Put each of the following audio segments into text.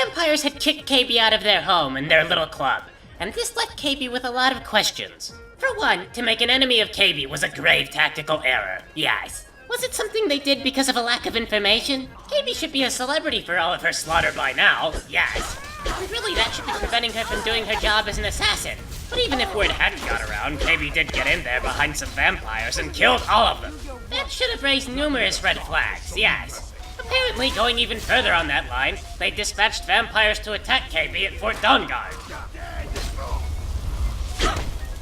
vampires had kicked Kaybe out of their home and their little club, and this left Kaybe with a lot of questions. For one, to make an enemy of Kaybe was a grave tactical error, yes. Was it something they did because of a lack of information? Kaybe should be a celebrity for all of her slaughter by now, yes. And really, that should be preventing her from doing her job as an assassin. But even if word hadn't got around, Kaybe did get in there behind some vampires and killed all of them. That should have raised numerous red flags, yes. Apparently, going even further on that line, they dispatched vampires to attack Kaybe at Fort Dawnguard.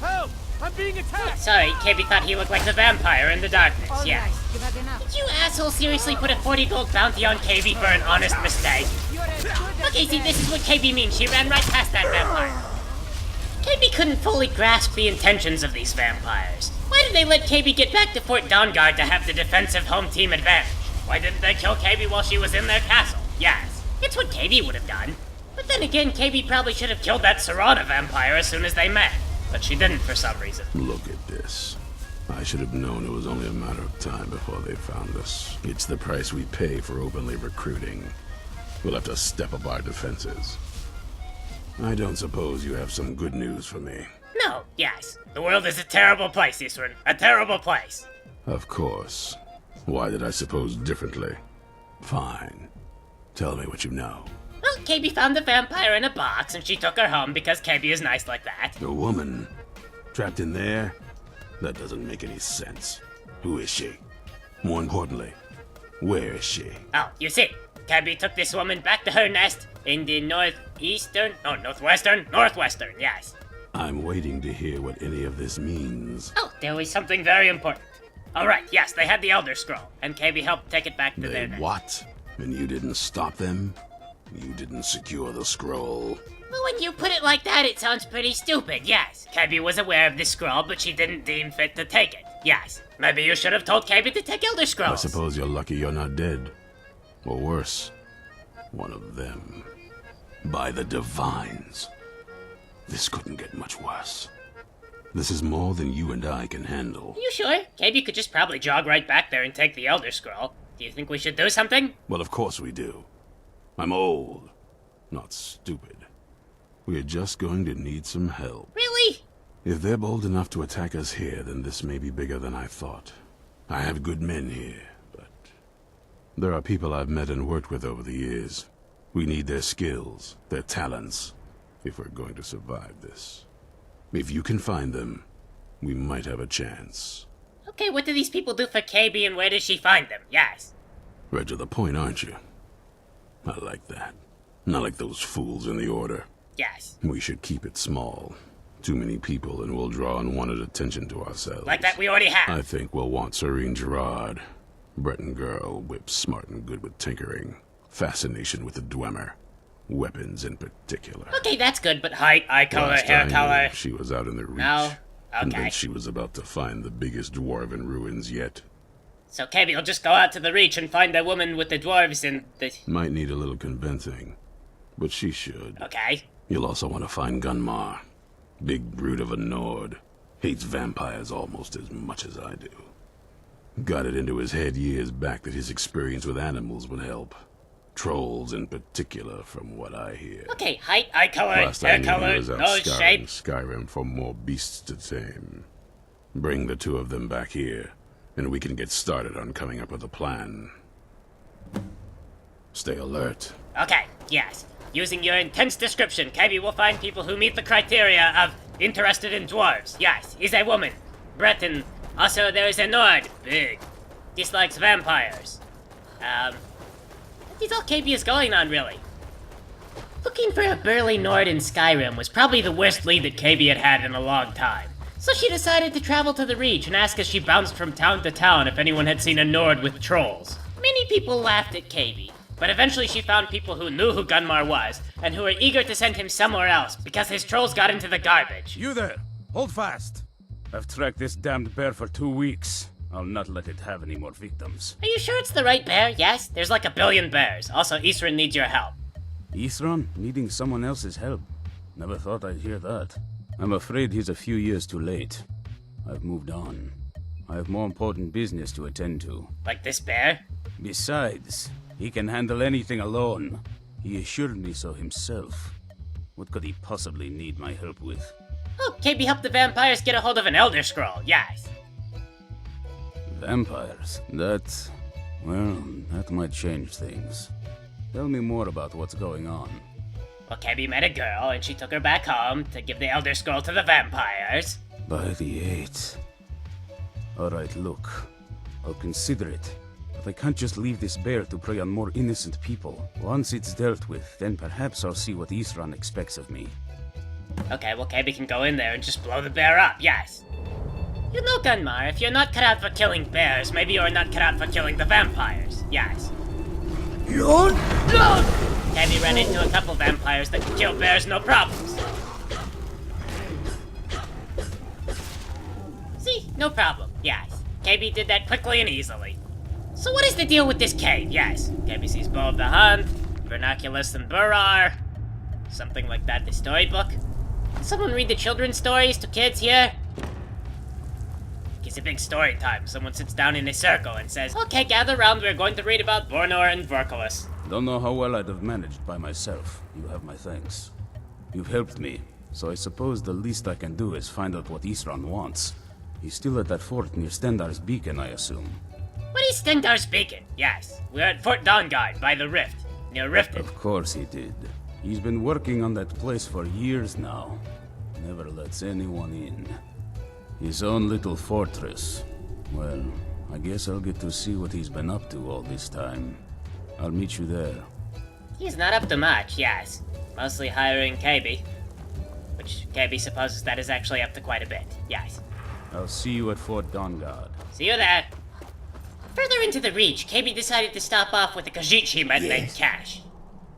Help! I'm being attacked! Sorry, Kaybe thought he looked like the vampire in the darkness, yes. Did you asshole seriously put a 40 gold bounty on Kaybe for an honest mistake? Okay, see, this is what Kaybe means. She ran right past that vampire. Kaybe couldn't fully grasp the intentions of these vampires. Why did they let Kaybe get back to Fort Dawnguard to have the defensive home team advantage? Why didn't they kill Kaybe while she was in their castle? Yes, it's what Kaybe would have done. But then again, Kaybe probably should have killed that Serana vampire as soon as they met. But she didn't for some reason. Look at this. I should have known it was only a matter of time before they found us. It's the price we pay for openly recruiting. We'll have to step up our defenses. I don't suppose you have some good news for me. No, yes. The world is a terrible place, Isran. A terrible place. Of course. Why did I suppose differently? Fine. Tell me what you know. Well, Kaybe found the vampire in a box and she took her home because Kaybe is nice like that. A woman? Trapped in there? That doesn't make any sense. Who is she? More importantly, where is she? Oh, you see, Kaybe took this woman back to her nest in the northwestern, yes. I'm waiting to hear what any of this means. Oh, there was something very important. Alright, yes, they had the Elder Scroll, and Kaybe helped take it back to their nest. What? And you didn't stop them? You didn't secure the scroll? Well, when you put it like that, it sounds pretty stupid, yes. Kaybe was aware of the scroll, but she didn't deem fit to take it, yes. Maybe you should have told Kaybe to take Elder Scrolls. I suppose you're lucky you're not dead. Or worse, one of them. By the Divines. This couldn't get much worse. This is more than you and I can handle. You sure? Kaybe could just probably jog right back there and take the Elder Scroll. Do you think we should do something? Well, of course we do. I'm old, not stupid. We're just going to need some help. Really? If they're bold enough to attack us here, then this may be bigger than I thought. I have good men here, but there are people I've met and worked with over the years. We need their skills, their talents, if we're going to survive this. If you can find them, we might have a chance. Okay, what do these people do for Kaybe and where does she find them? Yes. Right to the point, aren't you? I like that. Not like those fools in the Order. Yes. We should keep it small. Too many people and we'll draw unwanted attention to ourselves. Like that we already have. I think we'll want Serene Gerard. Breton girl, whip smart and good with tinkering. Fascination with the Dwemer. Weapons in particular. Okay, that's good, but height, eye color, Last hair I knew, color... she was out in the Reach. No? Okay. Convinced she was about to find the biggest dwarven ruins yet. So Kaybe will just go out to the Reach and find a woman with the dwarves and the... Might need a little convincing, but she should. Okay. You'll also want to find Gunmar. Big brute of a Nord. Hates vampires almost as much as I do. Got it into his head years back that his experience with animals would help. Trolls in particular, from what I hear. Okay, height, eye color, Last I hair knew color, he was out nose shape. Skyrim for more beasts to tame. Bring the two of them back here, and we can get started on coming up with a plan. Stay alert. Okay, yes. Using your intense description, Kaybe will find people who meet the criteria of interested in dwarves. Yes, is a woman. Breton. Also, there is a Nord. Big. Dislikes vampires. That is all Kaybe is going on, really. Looking for a burly Nord in Skyrim was probably the worst lead that Kaybe had had in a long time. So she decided to travel to the Reach and ask as she bounced from town to town if anyone had seen a Nord with trolls. Many people laughed at Kaybe, but eventually she found people who knew who Gunmar was, and who were eager to send him somewhere else, because his trolls got into the garbage. You there! Hold fast! I've tracked this damned bear for 2 weeks. I'll not let it have any more victims. Are you sure it's the right bear? Yes? There's like 1 billion bears. Also, Isran needs your help. Isran needing someone else's help? Never thought I'd hear that. I'm afraid he's a few years too late. I've moved on. I have more important business to attend to. Like this bear? Besides, he can handle anything alone. He assured me so himself. What could he possibly need my help with? Oh, Kaybe helped the vampires get a hold of an Elder Scroll, yes. Vampires? That might change things. Tell me more about what's going on. Well, Kaybe met a girl, and she took her back home to give the Elder Scroll to the vampires. By the 8th. Alright, look. I'll consider it. But I can't just leave this bear to prey on more innocent people. Once it's dealt with, then perhaps I'll see what Isran expects of me. Okay, well, Kaybe can go in there and just blow the bear up, yes. You know, Gunmar, if you're not cut out for killing bears, maybe you're not cut out for killing the vampires, yes. Lord! Kaybe ran into a couple vampires that can kill bears no problems. See? No problem, yes. Kaybe did that quickly and easily. So what is the deal with this cave? Yes. Kaybe sees Bow of the Hunt, Vernaculus and Burar. Something like that, the storybook. Can someone read the children's stories to kids here? It's a big story time. Someone sits down in a circle and says, okay, gather round, we're going to read about Bornor and Verculus. Don't know how well I'd have managed by myself. You have my thanks. You've helped me, so I suppose the least I can do is find out what Isran wants. He's still at that fort near Stendar's Beacon, I assume. What is Stendar's Beacon? Yes, we're at Fort Dawnguard by the Rift, near Riften. Of course he did. He's been working on that place for years now. Never lets anyone in. His own little fortress. Well, I guess I'll get to see what he's been up to all this time. I'll meet you there. He's not up to much, yes. Mostly hiring Kaybe. Which Kaybe supposes that is actually up to quite a bit, yes. I'll see you at Fort Dawnguard. See you there. Further into the Reach, Kaybe decided to stop off with a Kjaiit she met named Kesh.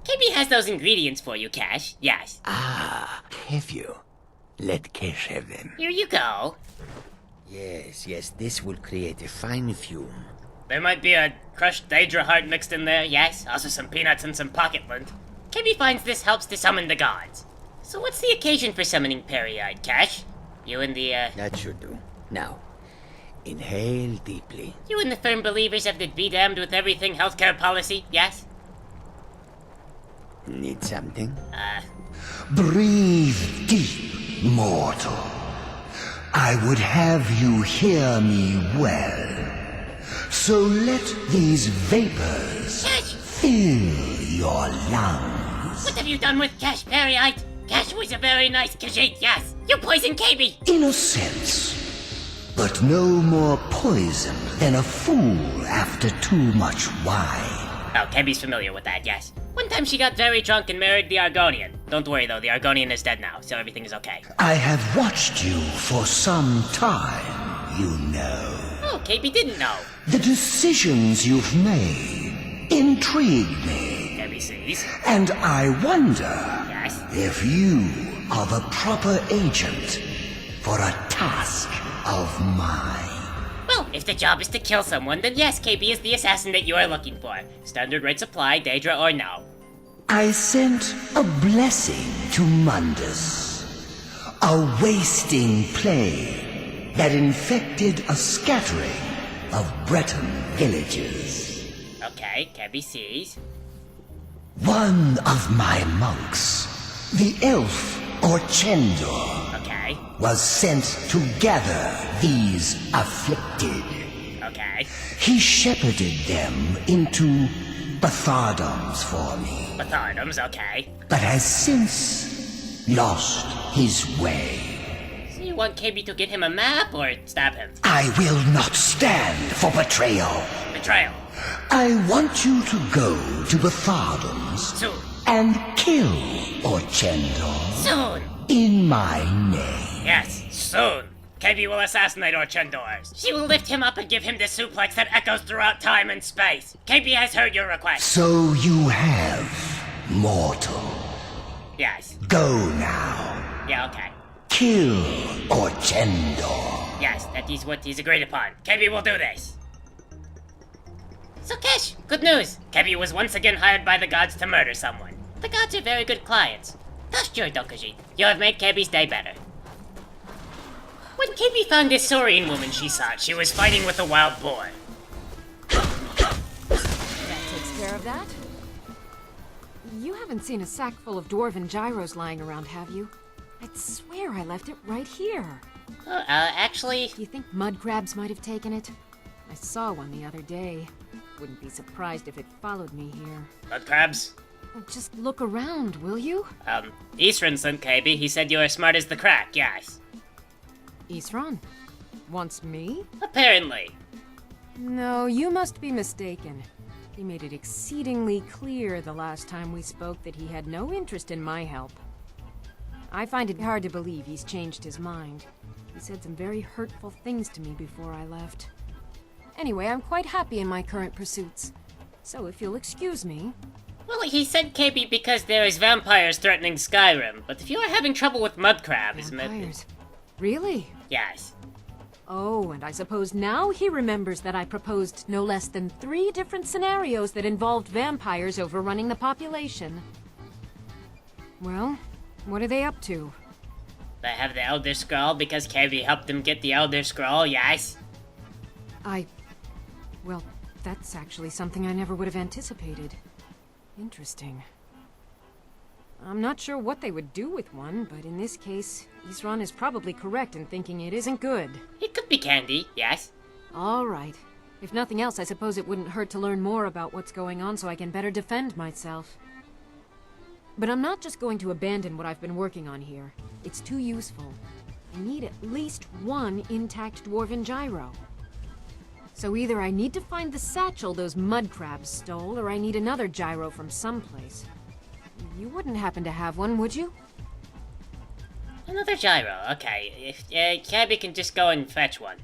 Kaybe has those ingredients for you, Kesh. Yes. Ah, have you? Let Kesh have them. Here you go. Yes, this will create a fine fume. There might be a crushed daedra heart mixed in there, yes. Also some peanuts and some pocket lint. Kaybe finds this helps to summon the gods. So what's the occasion for summoning Peryite, Kesh? You and the, That should do. Now, inhale deeply. You and the firm believers of the be damned with everything healthcare policy, yes? Need something? Breathe deep, mortal. I would have you hear me well. So let these vapors Kesh! fill your lungs. What have you done with Kesh, Peryite? Kesh was a very nice Kjaiit, yes. You poisoned Kaybe. In a sense. But no more poison than a fool after too much wine. Oh, Kaybe's familiar with that, yes. One time she got very drunk and married the Argonian. Don't worry though, the Argonian is dead now, so everything is okay. I have watched you for some time, you know. Oh, Kaybe didn't know. The decisions you've made intrigue me. Kaybe sees. And I wonder Yes. if you are the proper agent for a task of mine. Well, if the job is to kill someone, then yes, Kaybe is the assassin that you are looking for. Standard rates apply, daedra or no. I sent a blessing to Mundus. A wasting plague that infected a scattering of Breton villages. Okay, Kaybe sees. One of my monks, the elf or Chendor, Okay, was sent to gather these afflicted. okay. He shepherded them into Bathardoms for me, Bathardoms, okay. but has since lost his way. So you want Kaybe to get him a map or stab him? I will not stand for betrayal. Betrayal. I want you to go to Bathardoms Soon. and kill Orchendor Soon. in my name. Yes, soon. Kaybe will assassinate Orchendor. She will lift him up and give him the suplex that echoes throughout time and space. Kaybe has heard your request. So you have, mortal. Yes. Go now. Yeah, okay. Kill Orchendor. Yes, that is what is agreed upon. Kaybe will do this. So Kesh, good news. Kaybe was once again hired by the gods to murder someone. The gods are very good clients. Trust your Kjaiit. You have made Kaybe's day better. When Kaybe found this Saurian woman she sought, she was fighting with a wild boar. That takes care of that. You haven't seen a sack full of dwarven gyros lying around, have you? I'd swear I left it right here. Actually... Do you think mud crabs might have taken it? I saw one the other day. Wouldn't be surprised if it followed me here. Mud crabs? Well, just look around, will you? Isran sent Kaybe. He said you are smart as the crack, yes. Isran? Wants me? Apparently. No, you must be mistaken. He made it exceedingly clear the last time we spoke that he had no interest in my help. I find it hard to believe he's changed his mind. He said some very hurtful things to me before I left. Anyway, I'm quite happy in my current pursuits. So if you'll excuse me... Well, he sent Kaybe because there is vampires threatening Skyrim, but if you are having trouble with mud crabs... Vampires? Really? Yes. Oh, and I suppose now he remembers that I proposed no less than 3 different scenarios that involved vampires overrunning the population. Well, what are they up to? They have the Elder Scroll because Kaybe helped them get the Elder Scroll, yes? Well, that's actually something I never would have anticipated. Interesting. I'm not sure what they would do with one, but in this case, Isran is probably correct in thinking it isn't good. It could be candy, yes. All right. If nothing else, I suppose it wouldn't hurt to learn more about what's going on so I can better defend myself. But I'm not just going to abandon what I've been working on here. It's too useful. I need at least 1 intact dwarven gyro. So either I need to find the satchel those mud crabs stole, or I need another gyro from someplace. You wouldn't happen to have one, would you? Another gyro, okay. If Kaybe can just go and fetch one.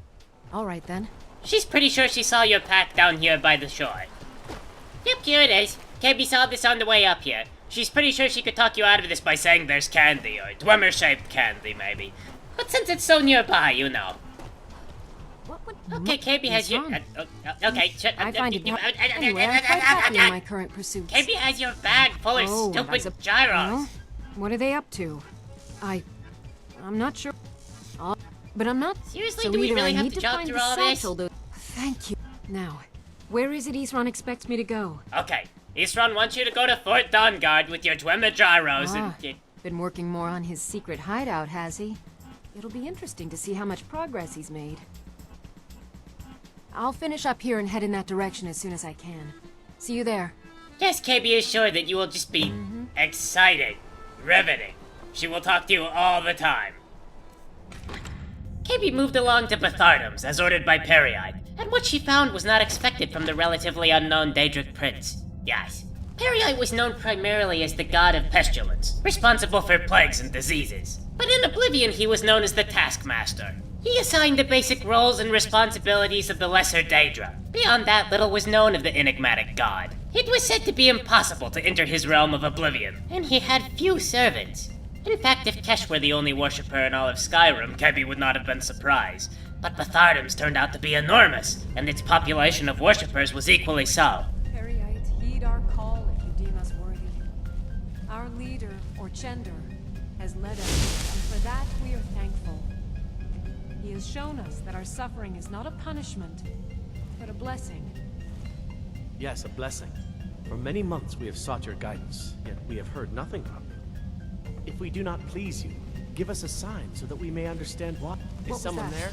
All right, then. She's pretty sure she saw your pack down here by the shore. Yep, here it is. Kaybe saw this on the way up here. She's pretty sure she could talk you out of this by saying there's candy, or Dwemer-shaped candy, maybe. But since it's so nearby, you know. What would... Okay, Kaybe has your... okay, shut up. I find it... Anyway, I'm quite happy in my current pursuits. Kaybe has your bag full of stupid gyros. Well, what are they up to? I'm not sure. But I'm not... Seriously, so do we either really I have need to to jump find through the all this? satchel. Thank you. Now, where is it Isran expects me to go? Okay, Isran wants you to go to Fort Dawnguard with your Dwemer gyros and... Been working more on his secret hideout, has he? It'll be interesting to see how much progress he's made. I'll finish up here and head in that direction as soon as I can. See you there. Yes, Kaybe is sure that you will just be exciting, riveting. She will talk to you all the time. Kaybe moved along to Bethardom's as ordered by Peryite, and what she found was not expected from the relatively unknown daedric prince. Yes, Peryite was known primarily as the god of pestilence, responsible for plagues and diseases. But in Oblivion he was known as the Taskmaster. He assigned the basic roles and responsibilities of the Lesser Daedra. Beyond that, little was known of the enigmatic god. It was said to be impossible to enter his realm of Oblivion, and he had few servants. In fact, if Kesh were the only worshipper in all of Skyrim, Kaybe would not have been surprised. But Bethardom's turned out to be enormous, and its population of worshippers was equally so. Peryite, heed our call if you deem us worthy. Our leader, or Chender, has led us, and for that we are thankful. He has shown us that our suffering is not a punishment, but a blessing. Yes, a blessing. For many months we have sought your guidance, yet we have heard nothing from you. If we do not please you, give us a sign so that we may understand why. Is someone there?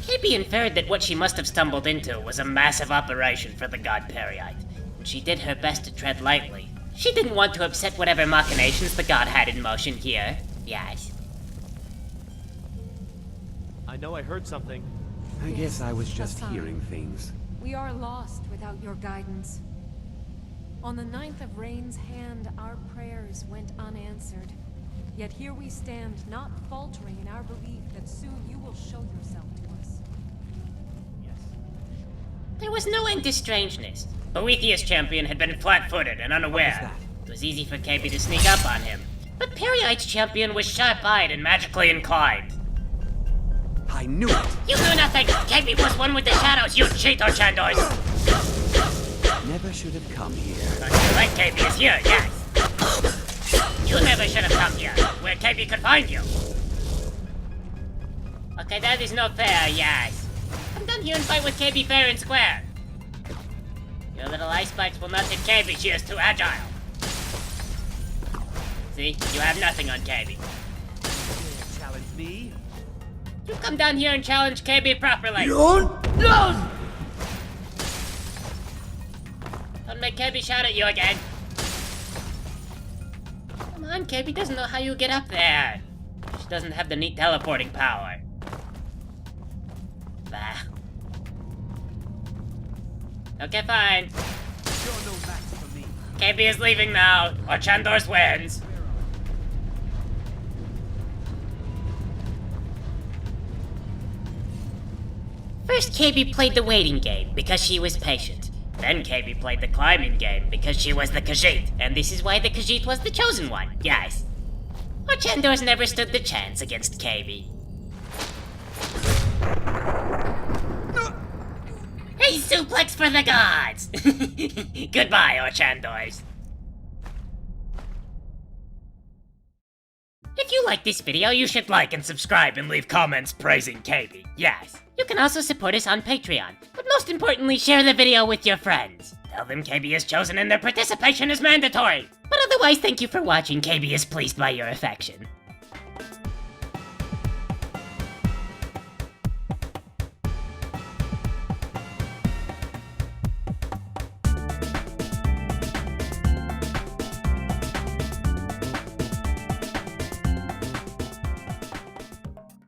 Kaybe inferred that what she must have stumbled into was a massive operation for the god Peryite, and she did her best to tread lightly. She didn't want to upset whatever machinations the god had in motion here. Yes. I know I heard something. I guess I was a just sign. hearing things. We are lost without your guidance. On the 9th of Rain's hand, our prayers went unanswered. Yet here we stand, not faltering in our belief that soon you will show yourself to us. Yes. There was no end to strangeness. Boethius' champion had been flat-footed and unaware. What was that? It was easy for Kaybe to sneak up on him. But Peryite's champion was sharp-eyed and magically inclined. I knew it! You knew nothing! Kaybe was one with the shadows, you cheat, Ochandors! Never should have come here. But you're right, Kaybe is here, yes. You never should have come here, where Kaybe could find you. Okay, that is not fair, yes. Come down here and fight with Kaybe fair and square. Your little ice spikes will not hit Kaybe, she is too agile. See? You have nothing on Kaybe. Challenge me? You come down here and challenge Kaybe properly. Don't. Don't make Kaybe shout at you again. Come on, Kaybe doesn't know how you get up there. She doesn't have the neat teleporting power. Bah. Okay, fine. You're no match for me. Kaybe is leaving now, or Chandors wins. First, Kaybe played the waiting game because she was patient. Then Kaybe played the climbing game because she was the Kjaiit, and this is why the Kjaiit was the chosen one, yes. Or Chandors never stood the chance against Kaybe. A suplex for the gods! Goodbye, Orchandors. If you like this video, you should like and subscribe and leave comments praising Kaybe, yes. You can also support us on Patreon, but most importantly, share the video with your friends. Tell them Kaybe is chosen and their participation is mandatory. But otherwise, thank you for watching. Kaybe is pleased by your affection.